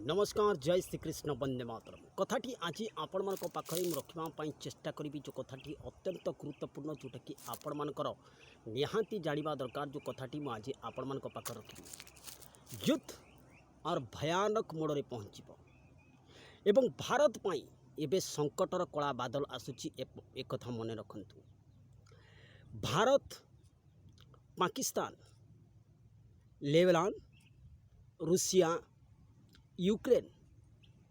नमस्कार जय श्रीकृष्ण वंदे मातरम कथाटी आज आपण मान पाखे रखापी चेष्टा करी जो कथाटी अत्यंत गुरुत्वपूर्ण जोटा कि आपण मानकर निहाती जाना दरकार जो कथाटी मुझे आपण मान पाखे रखी युद्ध और भयानक मोड़ पहुँच एवं भारत पाई एवं संकटर कला बादल आसूची एक कथा मन रखु भारत पाकिस्तान लेबनान रूसिया यूक्रेन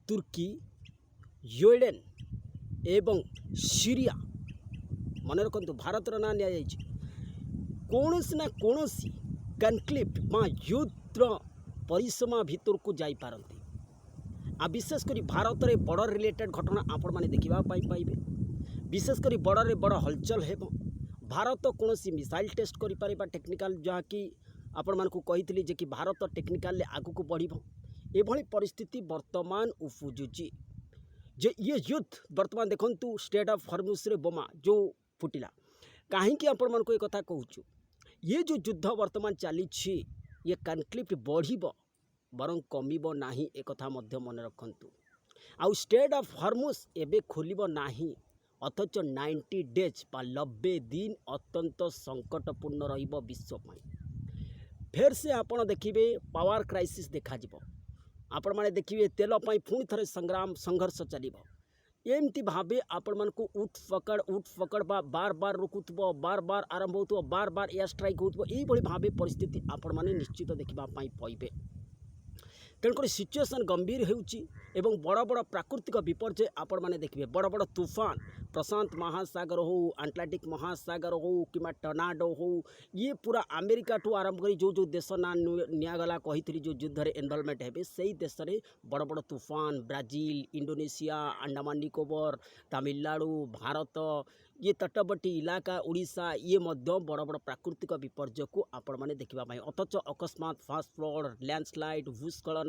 तुर्की योर्डन एवं सीरिया मन रखु भारत ना नि कौन ना कौन कन्फ्लिक्ट युद्ध परिसमा भितर को जापारती आ विशेषकर भारत में बड़ रिलेटेड घटना आपण मैंने देखा पाइबे विशेषकर बड़े बड़ हलचल हो भारत कौन मिसाइल टेस्ट कर टेक्निकल जहाँकि आपण मानक कही जे कि भारत टेक्निकाल आगू को बढ़ एभली परिस्थिति वर्तमान उपजुची जे ये युद्ध वर्तमान देखंतु स्टेट ऑफ हॉर्मुज रे बोमा जो फुटिला कहीं आपण मानक एक कथा कहूँ ये जो युद्ध वर्तमान चली ये कन्फ्लिक्ट बढ़ बरं कमिब नाही एक कथा मध्य मन रखंतु आउ स्टेट ऑफ हॉर्मुज एबे खोलिब नाही अथच 90 डेज बा 90 दिन अत्यंत संकटपूर्ण रहिब विश्व फेर से आपण देखिबे पावर क्राइसिस देखा जिवो आपण माने देखिए तेल पुणी थे संग्राम संघर्ष चलो एमती भावे आपण मान को उठ फकड़ बार बार रुकुव बार बार आरंभ हो बार बार एयर स्ट्राइक हो भावे परिस्थिति आपण माने निश्चित देखा पाइबे तेणुक सिचुएसन गंभीर होउची बड़ बड़ प्राकृतिक विपर्यय आपण माने देखिए बड़ बड़ तूफान प्रशांत महासागर हो आंटलाटिक महासागर हो कि टर्नाडो हो ये पूरा अमेरिका ठू आरंभ कर जो देश ना निगला कही जो युद्ध इनवल्वमेंट है से देश में बड़ बड़ तूफान ब्राजिल इंडोनेशिया अंडमान निकोबर तमिलनाडु भारत ये तटवर्ती इलाका उड़ीसा ये मध्य बड़ बड़ प्राकृतिक विपर्यय को आपण मैंने देखा अथच अकस्मात फास्ट फ्लड लैंडस्लाइड भूस्खलन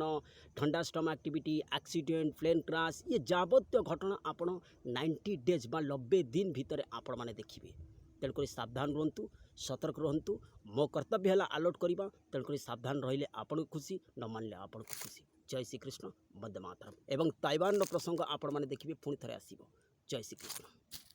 ठंडा storm activity accident plane crash ये जावत्य घटना आपण 90 डेज बा 90 दिन भितर आपण मैंने देखिए तेणुक सावधान रुहतु सतर्क रुहतु मो कर्तव्य है अलर्ट करवा तेणुक सावधान रहिले आपण खुशी न मानले आपण खुशी जय श्रीकृष्ण वंदे मातरम एवं ताइवान प्रसंग आपण मैंने देखिए पुणी थे आसब जय श्रीकृष्ण।